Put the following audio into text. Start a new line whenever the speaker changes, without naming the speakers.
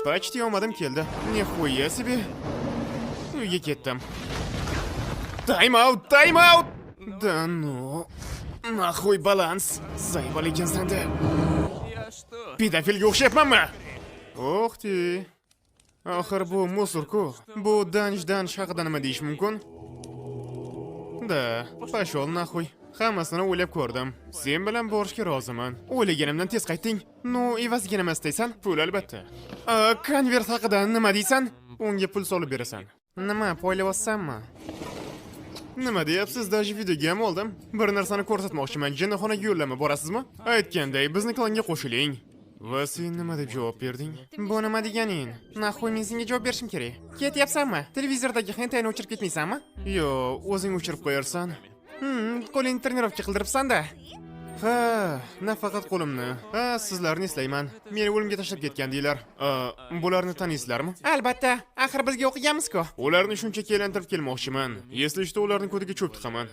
Почти omadim keldi. Nexuya себе. Uyga ketdim. Time out, time out. Да ну. Nahvoy balans. Zaybal ekansan-da. Pedofilga o'xshyapmanmi? O'xti. Oxir bu musorku. Bu danj haqida nima deyish mumkin? Da, pashol nahvoy. Hammasini o'ylab ko'rdim. Sen bilan borishga roziman. O'ylaganimdan tez qaytding. No, evaziga nima istaysan? Pul albatta. Konvert haqida nima deysan? Unga pul solib berasan. Nima, poylayapsanmi? Nima deyapsiz? Daji videoga ham oldim. Bir narsani ko'rsatmoqchiman. Jinnixonaga yo'llanma borasizmi? Aytganday, bizni klanga qo'shiling. Va sen nima deb javob berding? Bu nima deganing? Nahvoy men senga javob berishim kerak. Ketyapsanmi? Televizordagi hentayni o'chirib ketmaysanmi? Yo, o'zing o'chirib qo'yarsan. Qo'lingni trenirovka qildiribsan-da. Ha, nafaqat qo'limni. Ha, sizlarni eslayman. Meni o'limga tashlab ketgandinglar. Bularni taniysizlarmi? Albatta, axir bizga o'qiganmiz-ku. Ularni shunchaki aylantirib kelmoqchiman. Eslashda ularning ko'diga cho'p tiqaman.